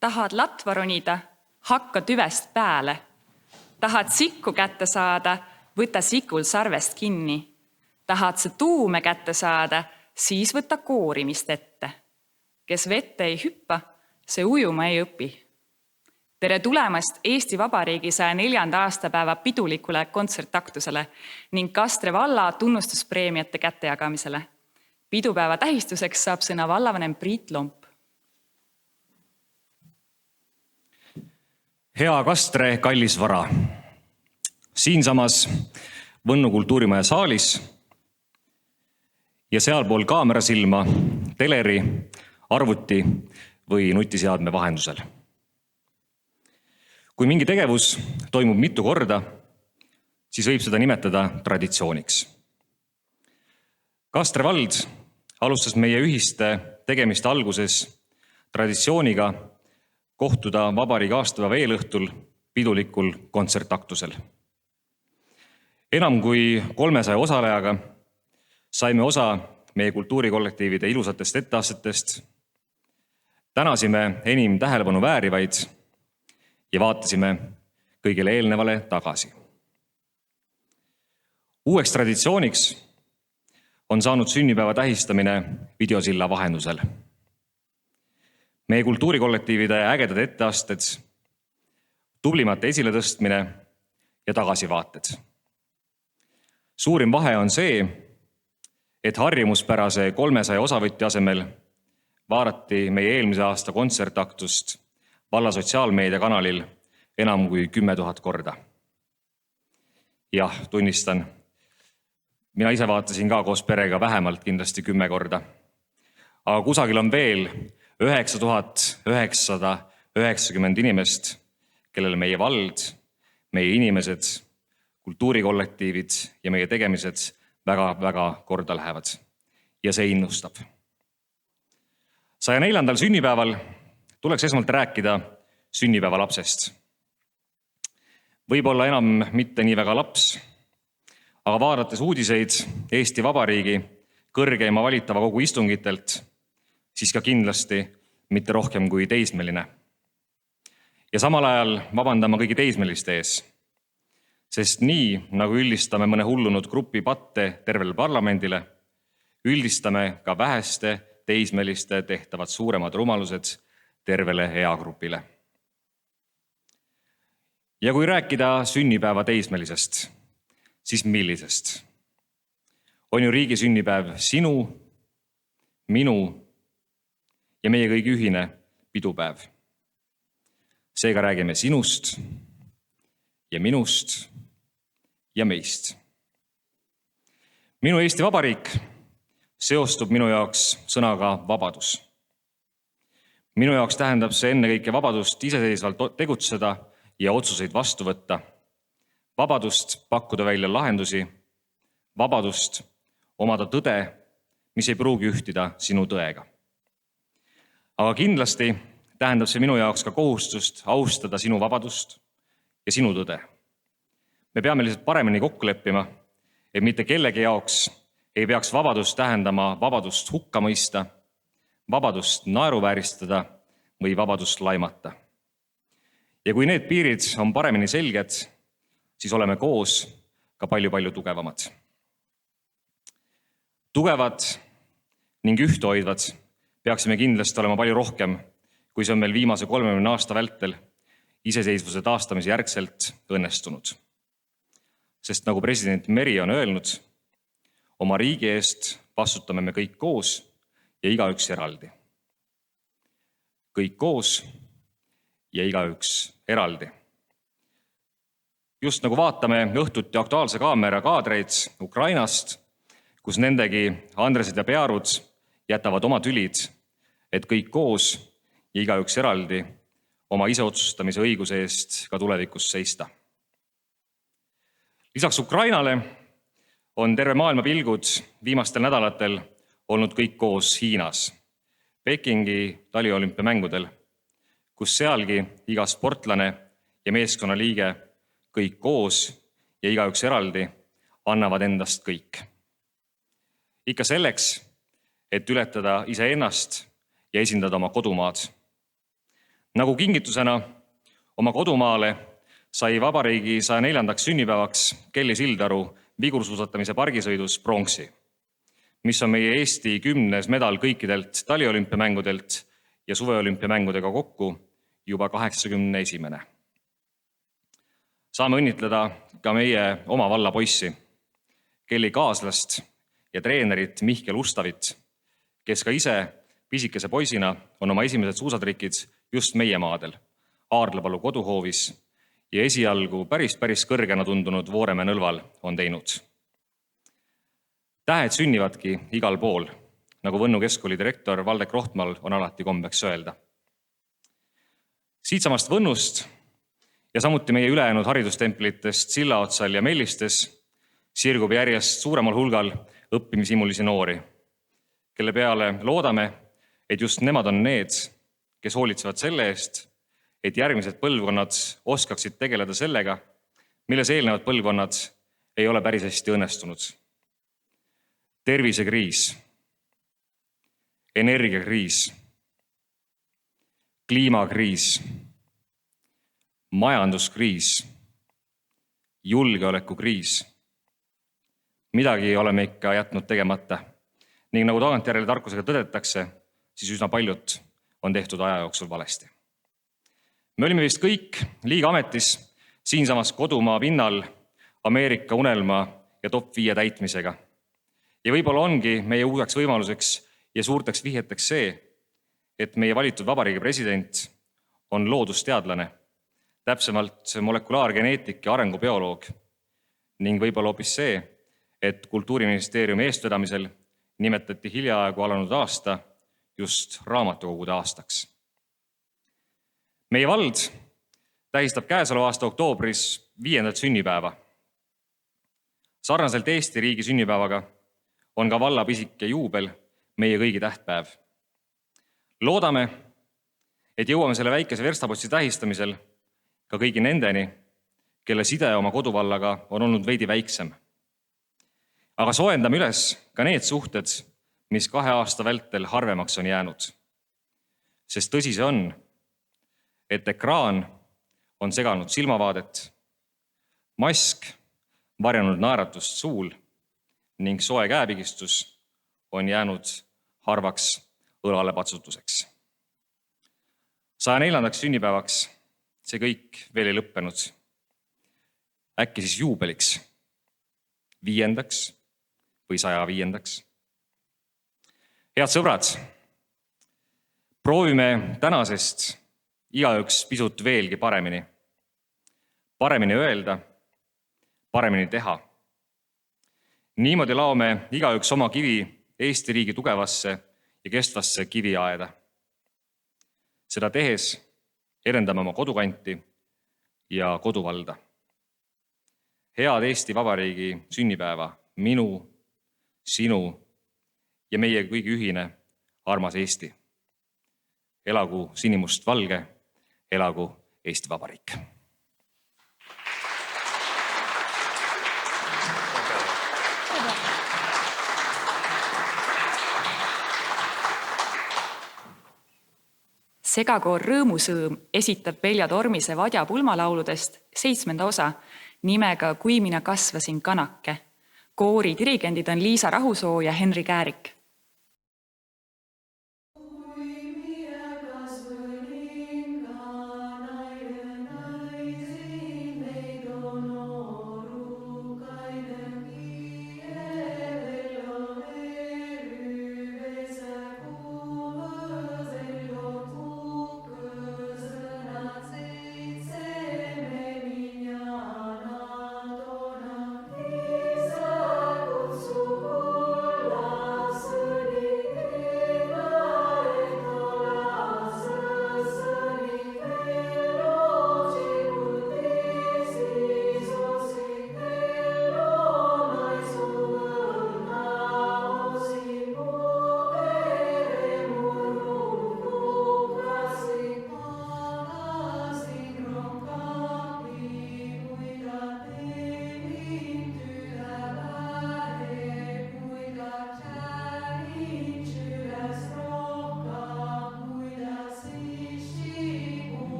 Tahad latva ronida, hakka tüvest pääle. Tahad sikku kätte saada, võta sikul sarvest kinni. Tahad sa tuume kätte saada, siis võta koorimist ette. Kes vette ei hüppa, see ujuma ei õpi. Tere tulemast Eesti Vabariigi 104. aastapäeva pidulikule kontsertaktusele ning Kastre valla tunnustuspreemiate kättejagamisele. Pidupäeva tähistuseks saab sõna vallavanem Priit Lomp. Hea Kastre kallis vara. Siinsamas Võnnu kultuurimaja saalis ja sealpool kaamerasilma, teleri, arvuti või nutiseadme vahendusel. Kui mingi tegevus toimub mitu korda, siis võib seda nimetada traditsiooniks. Kastre vald alustas meie ühiste tegemiste alguses traditsiooniga kohtuda vabariigi aastapäeva eelõhtul pidulikul kontsertaktusel. Enam kui 300 osalejaga saime osa meie kultuurikollektiivide ilusatest etteastetest, tänasime enim tähelepanu väärivaid ja vaatasime kõigile eelnevale tagasi. Uueks traditsiooniks on saanud sünnipäeva tähistamine videosilla vahendusel. Meie kultuurikollektiivide ägedad etteasted, tublimate esiletõstmine ja tagasivaated. Suurim vahe on see, et harjumuspärase 300 osavõtja asemel vaadati meie eelmise aasta kontsertaktust valla sotsiaalmeediakanalil enam kui 10 000 korda. Jah, tunnistan, mina ise vaatasin ka koos perega vähemalt kindlasti 10 korda. Aga kusagil on veel 9990 inimest, kellele meie vald, meie inimesed, kultuurikollektiivid ja meie tegemised väga-väga korda lähevad. Ja see innustab. 104. sünnipäeval tuleks esmalt rääkida sünnipäeva lapsest. Võib-olla enam mitte nii väga laps, aga vaadates uudiseid Eesti Vabariigi kõrgeima valitava kogu istungitelt, siis ka kindlasti mitte rohkem kui teismeline. Ja samal ajal vabandama kõigi teismeliste ees, sest nii, nagu üldistame mõne hullunud grupi patte tervele parlamendile, üldistame ka väheste teismeliste tehtavad suuremad rumalused tervele eagrupile. Ja kui rääkida sünnipäeva teismelisest, siis millisest? On ju riigi sünnipäev sinu, minu ja meie kõigi ühine pidupäev. Seega räägime sinust ja minust ja meist. Minu Eesti Vabariik seostub minu jaoks sõnaga vabadus. Minu jaoks tähendab see ennekõike vabadust iseseisvalt tegutseda ja otsuseid vastu võtta. Vabadust pakkuda välja lahendusi, vabadust omada tõde, mis ei pruugi ühtida sinu tõega. Aga kindlasti tähendab see minu jaoks ka kohustust austada sinu vabadust ja sinu tõde. Me peame lihtsalt paremini kokku leppima, et mitte kellegi jaoks ei peaks vabadust tähendama vabadust hukka mõista, vabadust naeruvääristada või vabadust laimata. Ja kui need piirid on paremini selged, siis oleme koos ka palju tugevamad. Tugevad ning ühtehoidvad peaksime kindlasti olema palju rohkem, kui see on meil viimase 30 aasta vältel iseseisvuse taastamise järgselt õnnestunud. Sest nagu president Meri on öelnud, oma riigi eest vastutame me kõik koos ja igaüks eraldi. Kõik koos ja igaüks eraldi. Just nagu vaatame õhtuti Aktuaalse kaamera kaadreid Ukrainast, kus nendegi Andresed ja Pearud jätavad oma tülid, et kõik koos ja igaüks eraldi oma iseotsustamise õiguse eest ka tulevikus seista. Lisaks Ukrainale on terve maailma pilgud viimastel nädalatel olnud kõik koos Hiinas, Pekingi taliolümpiamängudel, kus sealgi iga sportlane ja meeskonnaliige kõik koos ja igaüks eraldi annavad endast kõik. Ikka selleks, et ületada iseennast ja esindada oma kodumaad. Nagu kingitusena oma kodumaale sai vabariigi 104. sünnipäevaks Kelly Sildaru vigursuusatamise pargisõidus pronksi, mis on meie Eesti 10. medal kõikidelt taliolümpiamängudelt ja suveolümpiamängudega kokku juba 81. Saame õnnitleda ka meie oma valla poissi, Kelly kaaslast ja treenerit Mihkel Ustavit, kes ka ise pisikese poisina on oma esimesed suusatrikid just meie maadel, Aarlapalu koduhoovis ja esialgu päris kõrgena tundunud Vooremäe nõlval on teinud. Tähed sünnivadki igal pool, nagu Võnnu keskkooli direktor Valdek Rohtmal on alati kombeks öelda. Siitsamast Võnnust ja samuti meie ülejäänud haridustemplitest Sillaotsal ja Mellistes sirgub järjest suuremal hulgal õppimisimulisi noori, kelle peale loodame, et just nemad on need, kes hoolitsevad selle eest, et järgmised põlvkonnad oskaksid tegeleda sellega, milles eelnevad põlvkonnad ei ole päris hästi õnnestunud. Tervisekriis, energiakriis, kliimakriis, majanduskriis, julgeolekukriis. Midagi oleme ikka jätnud tegemata ning nagu tagantjärele tarkusega tõdetakse, siis üsna paljut on tehtud aja jooksul valesti. Me olime vist kõik liiga ametis siinsamas kodumaa pinnal Ameerika unelma ja top 5 täitmisega. Ja võib-olla ongi meie uueks võimaluseks ja suurteks vihjeteks see, et meie valitud vabariigi president on loodusteadlane, täpsemalt molekulaargeneetik ja arengubioloog ning võib-olla hoopis see, et Kultuuriministeeriumi eestvedamisel nimetati hiljaaegu alanud aasta just raamatukogude aastaks. Meie vald tähistab käesoleva aasta oktoobris 5. sünnipäeva. Sarnaselt Eesti riigi sünnipäevaga on ka valla pisike juubel meie kõigi tähtpäev. Loodame, et jõuame selle väikese verstapotsi tähistamisel ka kõigi nendeni, kelle side oma koduvallaga on olnud veidi väiksem. Aga soojendame üles ka need suhted, mis 2 aasta vältel harvemaks on jäänud. Sest tõsi see on, et ekraan on seganud silmavaadet, mask varjanud naeratust suul ning soe käepigistus on jäänud harvaks õlalepatsutuseks. 104. sünnipäevaks see kõik veel ei lõppenud. Äkki siis juubeliks, 5. või 105. Head sõbrad, proovime tänasest igaüks pisut veelgi paremini. Paremini öelda, paremini teha. Niimoodi laome igaüks oma kivi Eesti riigi tugevasse ja kestvasse kiviaeda. Seda tehes edendame oma kodukanti ja koduvalda. Head Eesti Vabariigi sünnipäeva minu, sinu ja meie kõigi ühine armas Eesti. Elagu sinimustvalge, elagu Eesti Vabariik. Segakoor Rõõmusõõm esitab Velja Tormise Vadja pulmalauludest 7. osa nimega Kui mina kasvasin kanake. Koori dirigendid on Liisa Rahusoo ja Henri Käärik. Kutsu kulla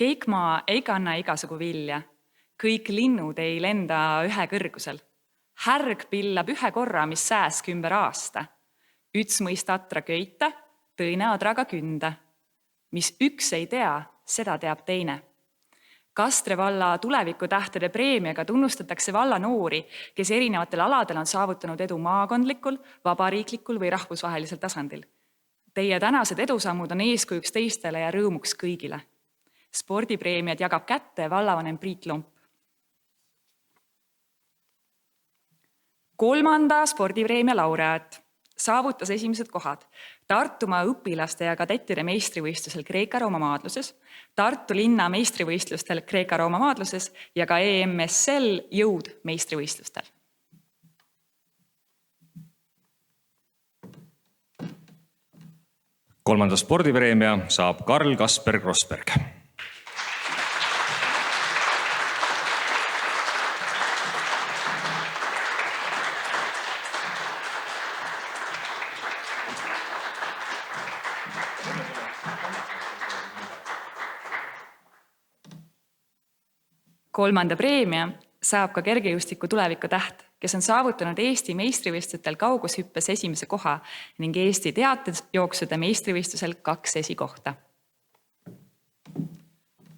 Keikmaa ei kanna igasugu vilja. Kõik linnud ei lenda ühe kõrgusel. Härg pillab ühe korra, mis sääsk ümber aasta. Üts mõist atra köita, tõine adraga künda. Mis üks ei tea, seda teab teine. Kastre valla tulevikutähtede preemiaga tunnustatakse valla noori, kes erinevatel aladel on saavutanud edu maakondlikul, vabariiklikul või rahvusvahelisel tasandil. Teie tänased edusammud on eeskujuks teistele ja rõõmuks kõigile. Spordipreemiad jagab kätte vallavanem Priit Lomp. 3. spordipreemia laureaat saavutas esimesed kohad Tartumaa õpilaste ja kadettide meistrivõistlusel Kreeka-Rooma maadluses, Tartu linna meistrivõistlustel Kreeka-Rooma maadluses ja ka EMSL jõud meistrivõistlustel. Kolmanda spordipreemia saab Karl Kasper Krossberg. Kolmanda preemia saab ka kergejõustiku tuleviku täht, kes on saavutanud Eesti meistrivõistlustel kaugushüppes esimese koha ning Eesti teatejooksude meistrivõistlusel 2 esikohta.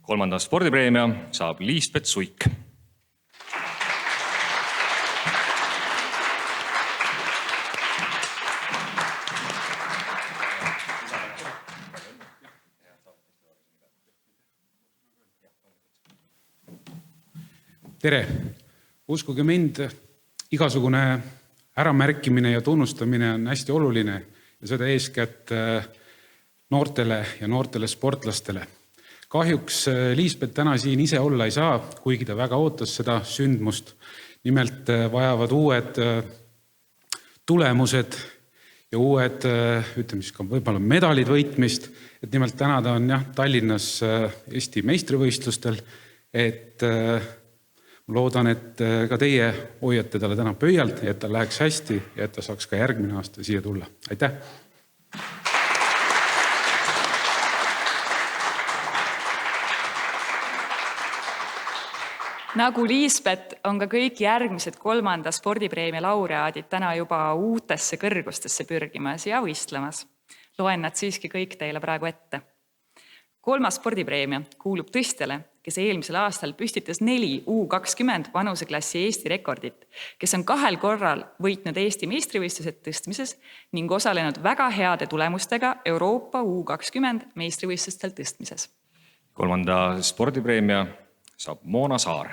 Kolmanda spordipreemia saab Liisbet Suik. Tere! Uskuge mind, igasugune äramärkimine ja tunnustamine on hästi oluline ja seda eeskätt noortele ja noortele sportlastele. Kahjuks Liisbet täna siin ise olla ei saa, kuigi ta väga ootas seda sündmust. Nimelt vajavad uued tulemused ja uued, ka võib-olla medalid võitmist. Et nimelt täna ta on Tallinnas Eesti meistrivõistlustel, et loodan, et ka teie hoiate talle täna pöialt, et ta läheks hästi ja et ta saaks ka järgmine aasta siia tulla. Aitäh! Nagu Liisbet on ka kõik järgmised 3. spordipreemia laureaadid täna juba uutesse kõrgustesse pürgimas ja võistlemas. Loen nad siiski kõik teile praegu ette. 3. spordipreemia kuulub tõstjale, kes eelmisel aastal püstitas 4 U20 vanuseklassi Eesti rekordit, kes on 2 korral võitnud Eesti meistrivõistlused tõstmises ning osalenud väga heade tulemustega Euroopa U20 meistrivõistlustel tõstmises. 3. spordipreemia saab Moona Saar.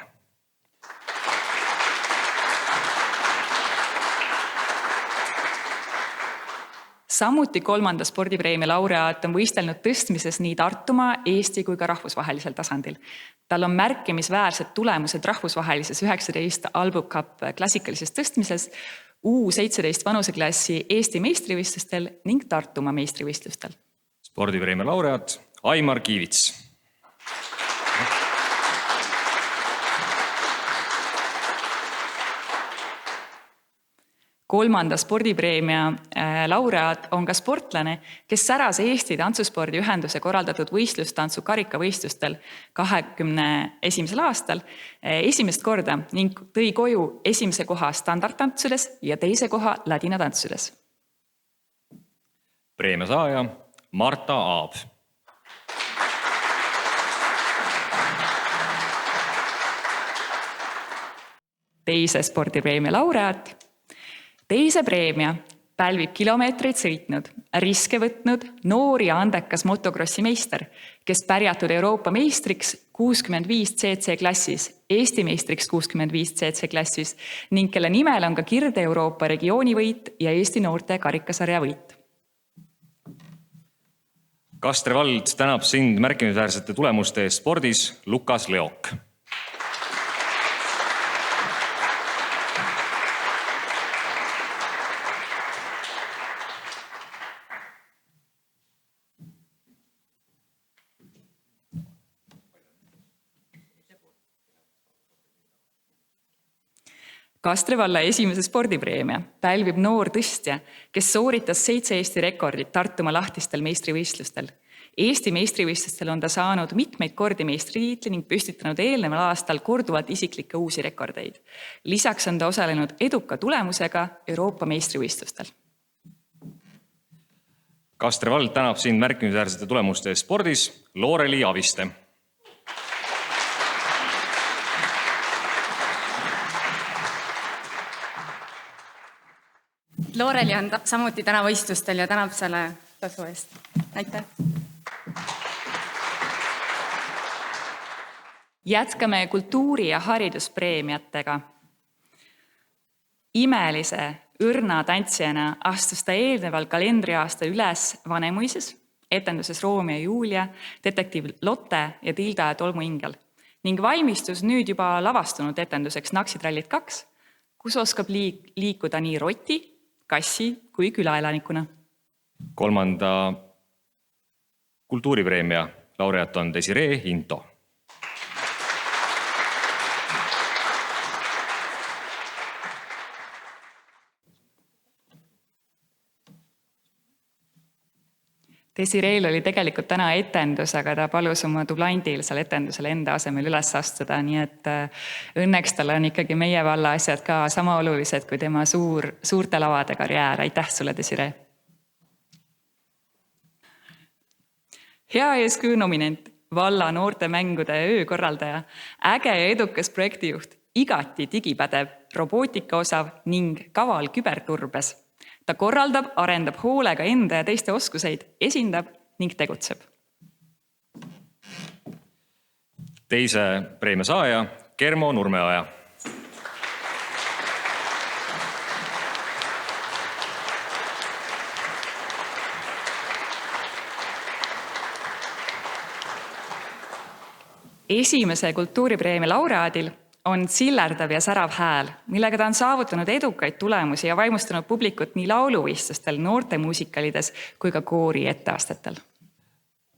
Samuti 3. spordipreemia laureaat on võistelnud tõstmises nii Tartumaa, Eesti kui ka rahvusvahelisel tasandil. Tal on märkimisväärsed tulemused rahvusvahelises 19 Albu Cup klassikalises tõstmises, U17 vanuseklassi Eesti meistrivõistlustel ning Tartumaa meistrivõistlustel. Spordipreemia laureaat Aimar Kiivits. 3. spordipreemia laureaat on ka sportlane, kes säras Eesti Tantsuspordiühenduse korraldatud võistlustantsu karikavõistlustel 21. aastal esimest korda ning tõi koju esimese koha standardtantsudes ja teise koha ladinatantsudes. Preemia saaja Marta Aab. Teise spordipreemia laureaat. Teise preemia pälvib kilomeetreid sõitnud, riske võtnud noor ja andekas motokrossi meister, kes pärjatud Euroopa meistriks 65 CC klassis, Eesti meistriks 65 CC klassis ning kelle nimel on ka Kirde-Euroopa regioonivõit ja Eesti noorte karikasarja võit. Kastre vald tänab sind märkimisväärsete tulemuste eest spordis Lukas Leok. Kastre valla esimese spordipreemia pälvib noor tõstja, kes sooritas 7 Eesti rekordit Tartumaa lahtistel meistrivõistlustel. Eesti meistrivõistlustel on ta saanud mitmeid kordi meistritiitli ning püstitanud eelneval aastal korduvalt isiklikke uusi rekordeid. Lisaks on ta osalenud eduka tulemusega Euroopa meistrivõistlustel. Kastre vald tänab sind märkimisväärsete tulemuste eest spordis. Looreli Aviste. Looreli on samuti täna võistlustel ja tänab selle tasu eest. Aitäh! Jätkame kultuuri- ja hariduspreemiatega. Imelise õrna tantsijana astus ta eelneval kalendriaastal üles Vanemuises, etenduses Romeo ja Julia, detektiiv Lotte ja Tilda ja tolmuingel ning valmistus nüüd juba lavastunud etenduseks Naksitrallit 2, kus oskab liikuda nii roti, kassi kui külaelanikuna. 3. kultuuripreemia laureaat on Desiree Hinto. Desireel oli tegelikult täna etendus, aga ta palus oma dublandil seal etendusel enda asemel üles astuda, nii et õnneks tal on ikkagi meie valla asjad ka sama olulised kui tema suurte lavade karjäär. Aitäh sulle, Desiree! Hea eeskuju nominent, valla noortemängude öökorraldaja, äge ja edukas projektijuht, igati digipädev, robootika osav ning kaval küberturbes. Ta korraldab, arendab hoolega enda ja teiste oskuseid, esindab ning tegutseb. Teise preemia saaja Kermo Nurmeaja. Esimese kultuuripreemia laureaadil on sillerdav ja särav hääl, millega ta on saavutanud edukaid tulemusi ja vaimustanud publikut nii lauluvõistlustel, noortemuusikalides kui ka koori etteastetel.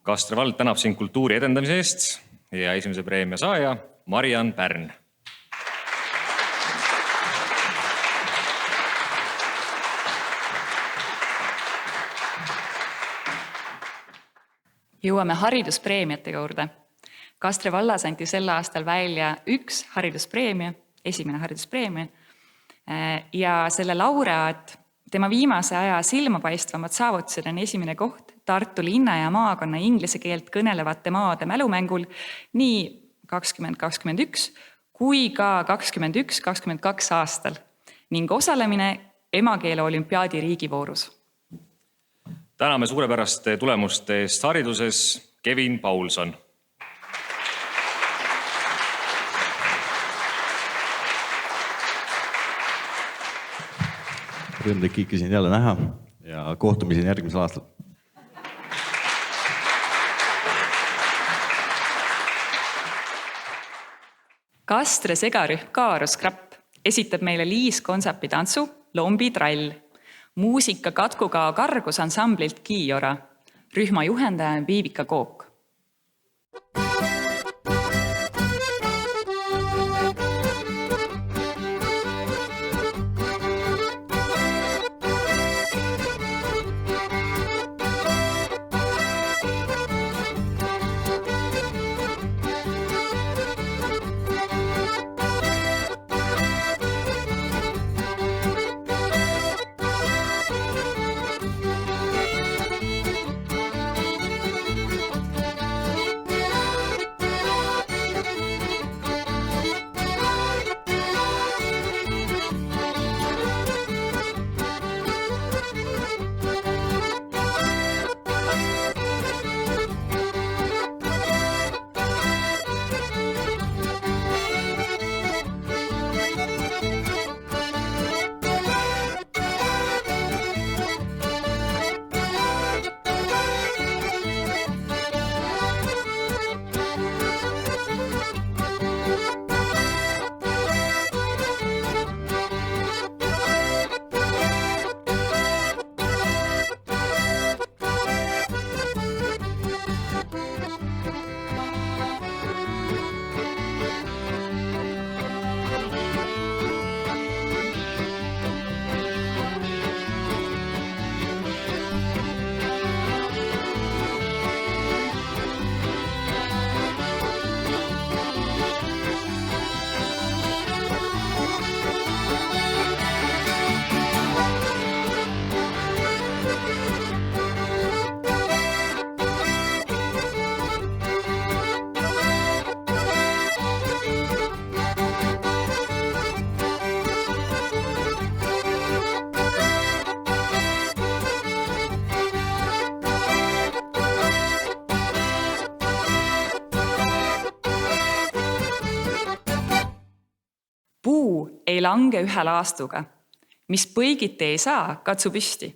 Kastre vald tänab sind kultuuri edendamise eest ja esimese preemia saaja Mariann Pärn. Jõuame hariduspreemiate juurde. Kastre vallas anti sel aastal välja üks hariduspreemia, esimene hariduspreemia, ja selle laureaat, tema viimase aja silmapaistvamad saavutused on esimene koht Tartu linna ja maakonna inglise keelt kõnelevate maade mälumängul nii 2021 kui ka 2021-2022 aastal ning osalemine emakeele olümpiaadi riigivoorus. Täname suurepäraste tulemuste eest hariduses Kevin Paulson. Rõõm teid kõiki siin jälle näha ja kohtumiseni järgmisel aastal. Kastre segarühm Kaarus Krapp esitab meile Liis Konsapi tantsu Lombi trall. Muusika katkuga kargus ansamblilt Kiiora. Rühma juhendaja on Viivika Kook. puu ei lange ühe laastuga. Mis põigiti ei saa, katsu püsti.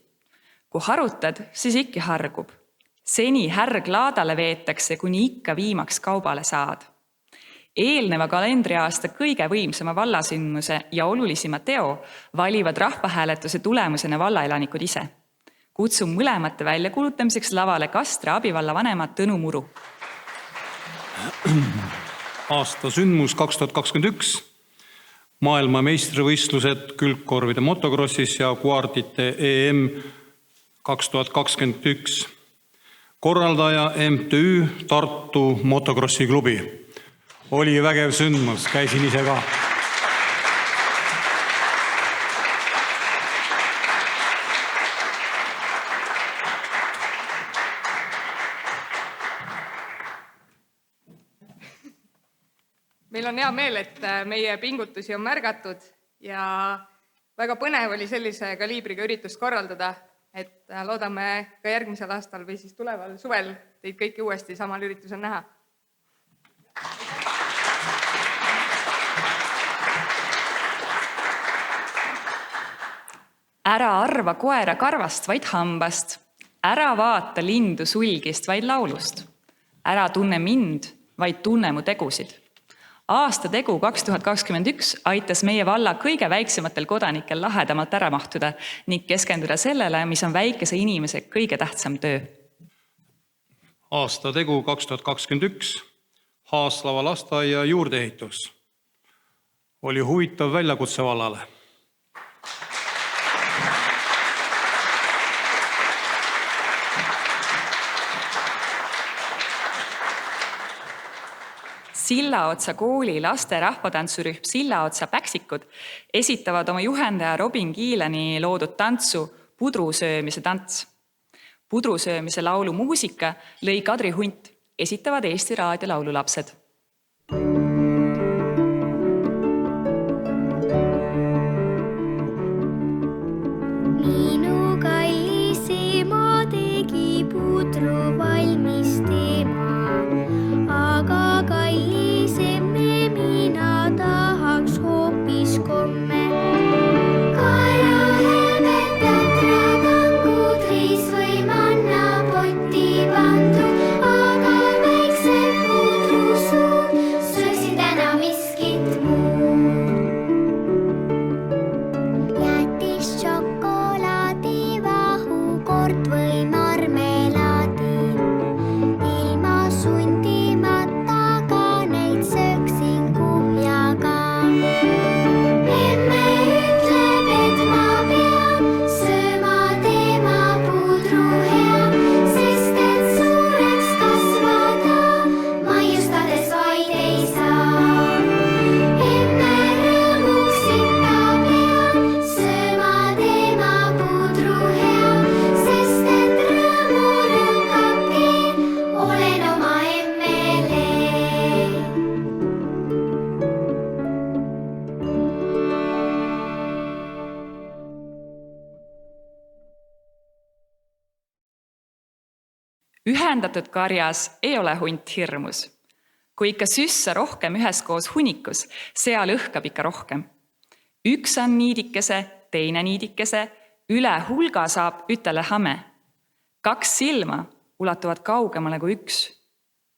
Kui harutad, siis ikka hargub. Seni härg laadale veetakse, kuni ikka viimaks kaubale saad. Eelneva kalendriaasta kõige võimsama vallasündmuse ja olulisima teo valivad rahvahääletuse tulemusena vallaelanikud ise. Kutsun mõlemate väljakuulutamiseks lavale Kastra abivalla vanema Tõnu Muru. Aasta sündmus 2021, maailma meistrivõistlused külgkorvide motokrossis ja kuardite EM 2021. Korraldaja MTÜ Tartu motokrossi klubi. Oli vägev sündmus, käisin ise ka. Meil on hea meel, et meie pingutusi on märgatud ja väga põnev oli sellise kaliibriga üritust korraldada, et loodame ka järgmisel aastal või siis tuleval suvel teid kõiki uuesti samal üritusel näha. Ära arva koera karvast, vaid hambast. Ära vaata lindu sulgist, vaid laulust. Ära tunne mind, vaid tunne mu tegusid. Aasta tegu 2021 aitas meie valla kõige väiksematel kodanikel lahedamalt ära mahtuda ning keskenduda sellele, mis on väikese inimese kõige tähtsam töö. Aasta tegu 2021, Haaslava lasteaia juurdeehitus. Oli huvitav väljakutse vallale. Sillaotsa kooli laste rahvatantsurühm Sillaotsa Päksikud esitavad oma juhendaja Robin Kiilani loodud tantsu Pudrusöömise tants. Pudrusöömise laulu muusika lõi Kadri Hunt, esitavad Eesti Raadio laululapsed. Minu kallis ema tegi pudru valmis teema, aga kallis emme mina tahaks hoopis komme. Kaela helmetad ragangud, riis või manna potti pandud, aga väiksed pudrusuud sööksid täna miskit muud. Jätis šokolaadi, vahukord või marmelaadi. Ilma sundimata ka neid sööksin kuhjaga. Emme ütleb, et ma pean sööma tema pudru hea, sest et suureks kasvada maiustades vaid ei saa. Emme rõõmuks ikka pean sööma tema pudru hea, sest et rõõmurõngake olen oma emmele. Ühendatud karjas ei ole hunt hirmus. Kui ikka süssa rohkem üheskoos hunikus, seal õhkab ikka rohkem. Üks on niidikese, teine niidikese, üle hulga saab ütele hame. 2 silma ulatuvad kaugemale kui 1.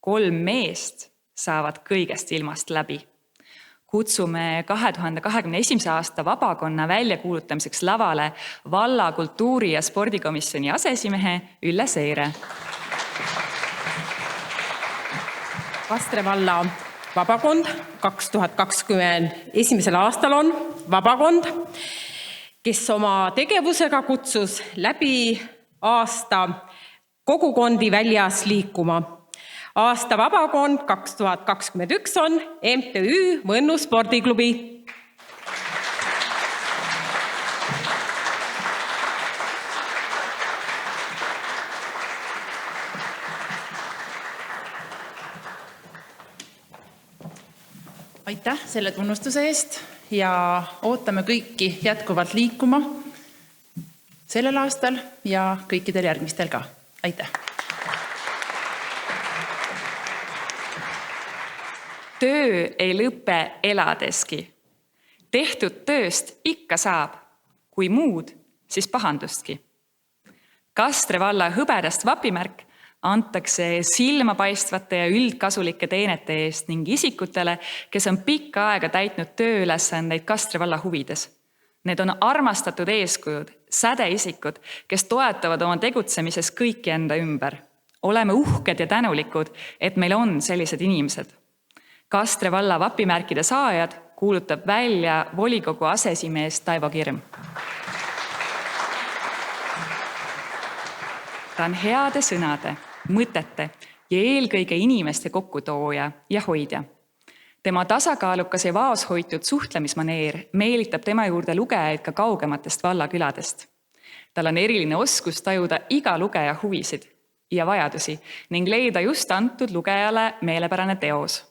3 meest saavad kõigest ilmast läbi. Kutsume 2021. aasta vabakonna väljakuulutamiseks lavale valla kultuuri- ja spordikomisjoni asesimehe Ülle Seire. Kastre valla vabakond 2021. aastal on vabakond, kes oma tegevusega kutsus läbi aasta kogukondi väljas liikuma. Aasta vabakond 2021 on MTÜ Võnnu spordiklubi. Aitäh selle tunnustuse eest ja ootame kõiki jätkuvalt liikuma sellel aastal ja kõikidel järgmistel ka. Aitäh! Töö ei lõpe eladeski. Tehtud tööst ikka saab, kui muud, siis pahandustki. Kastre valla hõbedast vapimärk antakse silmapaistvate ja üldkasulike teenete eest ning isikutele, kes on pikka aega täitnud tööülesandeid Kastre valla huvides. Need on armastatud eeskujud, sädeisikud, kes toetavad oma tegutsemises kõiki enda ümber. Oleme uhked ja tänulikud, et meil on sellised inimesed. Kastre valla vapimärkide saajad kuulutab välja volikogu asesimees Taivo Kirm. Ta on heade sõnade, mõtete ja eelkõige inimeste kokkutooja ja hoidja. Tema tasakaalukas ja vaoshoitud suhtlemismaneer meelitab tema juurde lugejaid ka kaugematest vallaküladest. Tal on eriline oskus tajuda iga lugeja huvisid ja vajadusi ning leida just antud lugejale meelepärane teos.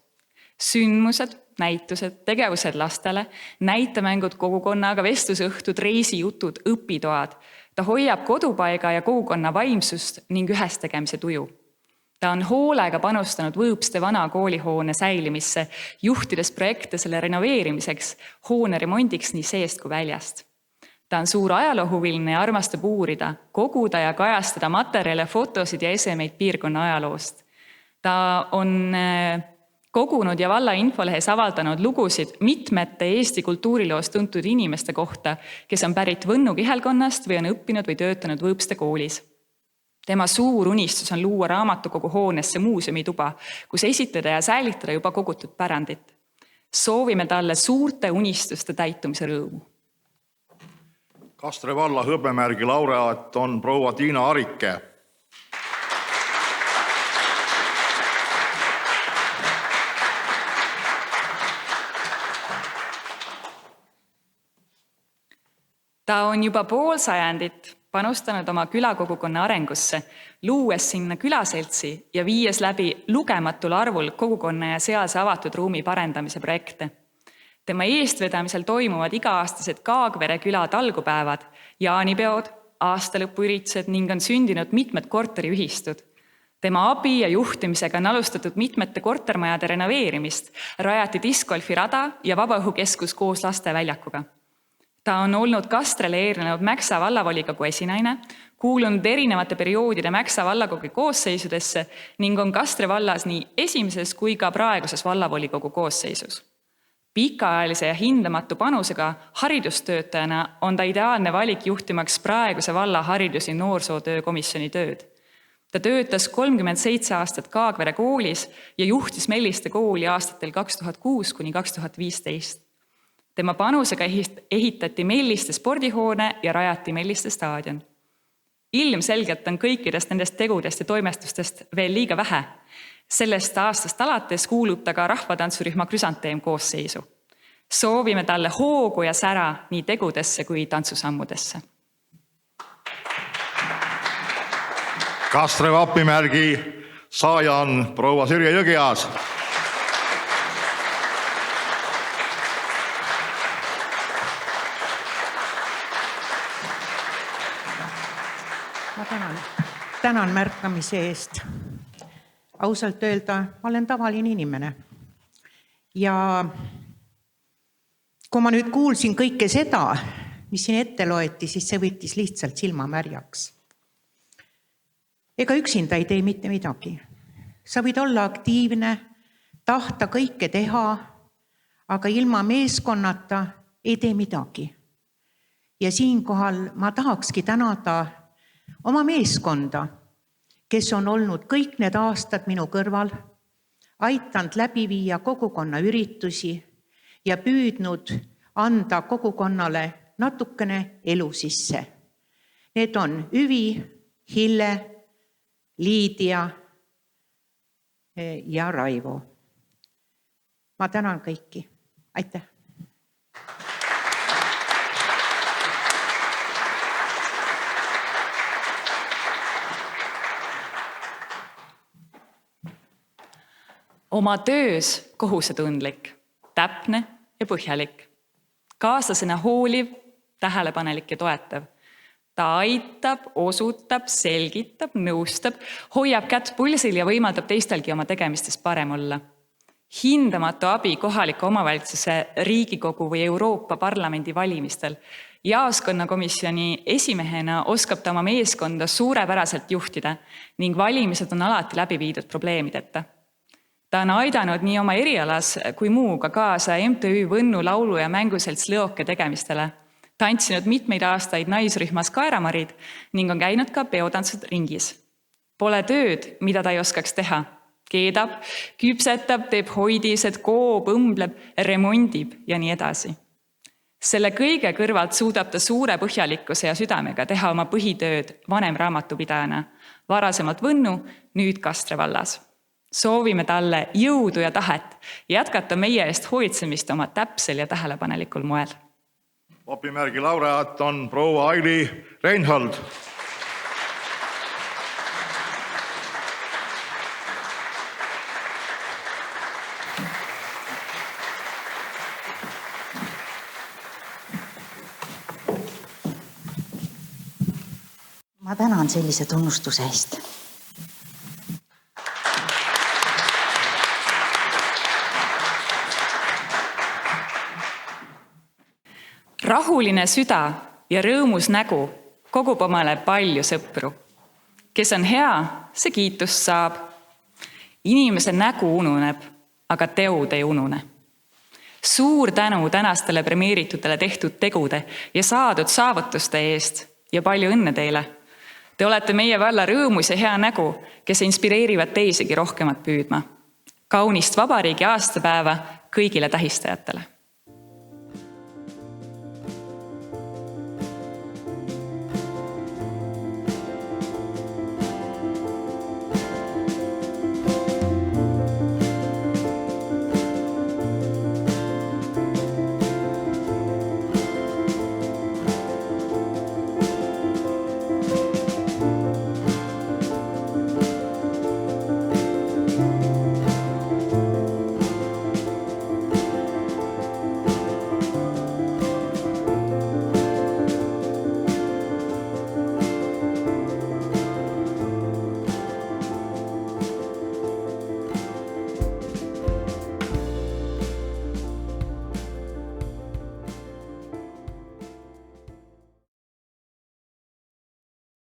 Sündmused, näitused, tegevused lastele, näitemängud kogukonnaga, vestlusõhtud, reisijutud, õpitoad. Ta hoiab kodupaiga ja kogukonna vaimsust ning ühestegemise tuju. Ta on hoolega panustanud Võõpste vana koolihoone säilimisse, juhtides projekte selle renoveerimiseks, hoone remondiks nii seest kui väljast. Ta on suur ajaloohuviline ja armastab uurida, koguda ja kajastada materjale, fotosid ja esemeid piirkonna ajaloost. Ta on kogunud ja valla infolehes avaldanud lugusid mitmete Eesti kultuuriloost tuntud inimeste kohta, kes on pärit Võnnu kihelkonnast või on õppinud või töötanud Võõpste koolis. Tema suur unistus on luua raamatukogu hoonesse muuseumituba, kus esitleda ja säilitada juba kogutud pärandit. Soovime talle suurte unistuste täitumise rõõmu. Kastre valla hõbemärgi laureaat on proua Tiina Arike. Ta on juba pool sajandit panustanud oma külakogukonna arengusse, luues sinna külaseltsi ja viies läbi lugematul arvul kogukonna ja sealse avatud ruumi parendamise projekte. Tema eestvedamisel toimuvad iga-aastased Kaagvere küla talgupäevad, jaanipeod, aastalõpuüritused ning on sündinud mitmed korteriühistud. Tema abi ja juhtimisega on alustatud mitmete kortermajade renoveerimist, rajati discgolfirada ja vabaõhukeskus koos lasteväljakuga. Ta on olnud Kastrele eelnenud Mäksa vallavolikogu esinaine, kuulunud erinevate perioodide Mäksa vallakogu koosseisudesse ning on Kastre vallas nii esimeses kui ka praeguses vallavolikogu koosseisus. Pikaajalise ja hindamatu panusega haridustöötajana on ta ideaalne valik juhtimaks praeguse valla haridus- ja noorsootöökomisjoni tööd. Ta töötas 37 aastat Kaagvere koolis ja juhtis Melliste kooli aastatel 2006 kuni 2015. Tema panusega ehitati Melliste spordihoone ja rajati Melliste staadion. Ilmselgelt on kõikidest nendest tegudest ja toimestustest veel liiga vähe. Sellest aastast alates kuulub ta ka rahvatantsurühma Krüsanteem koosseisu. Soovime talle hoogu ja sära nii tegudesse kui tantsusammudesse. Kastre vapimärgi saaja on proua Sirje Jõgias. Ma tänan märkamise eest. Ausalt öelda, ma olen tavaline inimene. Ja kui ma nüüd kuulsin kõike seda, mis siin ette loeti, siis see võttis lihtsalt silmamärjaks. Ega üksinda ei tee mitte midagi. Sa võid olla aktiivne, tahta kõike teha, aga ilma meeskonnata ei tee midagi. Ja siinkohal ma tahakski tänada oma meeskonda, kes on olnud kõik need aastad minu kõrval, aitanud läbi viia kogukonna üritusi ja püüdnud anda kogukonnale natukene elu sisse. Need on Üvi, Hille, Liidia ja Raivo. Ma tänan kõiki. Aitäh! Oma töös kohusetundlik, täpne ja põhjalik. Kaaslasena hooliv, tähelepanelik ja toetav. Ta aitab, osutab, selgitab, nõustab, hoiab kätt pulsil ja võimaldab teistelgi oma tegemistes parem olla. hindamatu abi kohaliku omavalitsuse, Riigikogu või Euroopa Parlamendi valimistel. Jaoskonnakomisjoni esimehena oskab ta oma meeskonda suurepäraselt juhtida ning valimised on alati läbi viidud probleemideta. Ta on aidanud nii oma erialas kui muuga kaasa MTÜ Võnnu laulu- ja mänguselts Lõoke tegemistele, tantsinud mitmeid aastaid naisrühmas Kaeramarid ning on käinud ka peotantsud ringis. Pole tööd, mida ta ei oskaks teha. Keedab, küpsetab, teeb hoidised, koob, õmbleb, remondib ja nii edasi. Selle kõige kõrvalt suudab ta suure põhjalikkuse ja südamega teha oma põhitööd vanem raamatupidajana, varasemalt Võnnu, nüüd Kastre vallas. Soovime talle jõudu ja tahet jätkata meie eest hoidsemist oma täpsel ja tähelepanelikul moel. Popimärgi laureaat on proua Aili Reinhold. Ma tänan sellise tunnustuse eest. Rahuline süda ja rõõmus nägu kogub omale palju sõpru. Kes on hea, see kiitust saab. Inimese nägu ununeb, aga teod ei unune. Suur tänu tänastele premeeritutele tehtud tegude ja saadud saavutuste eest ja palju õnne teile. Te olete meie valla rõõmus ja hea nägu, kes inspireerivad teisegi rohkemat püüdma. Kaunist vabariigi aastapäeva kõigile tähistajatele.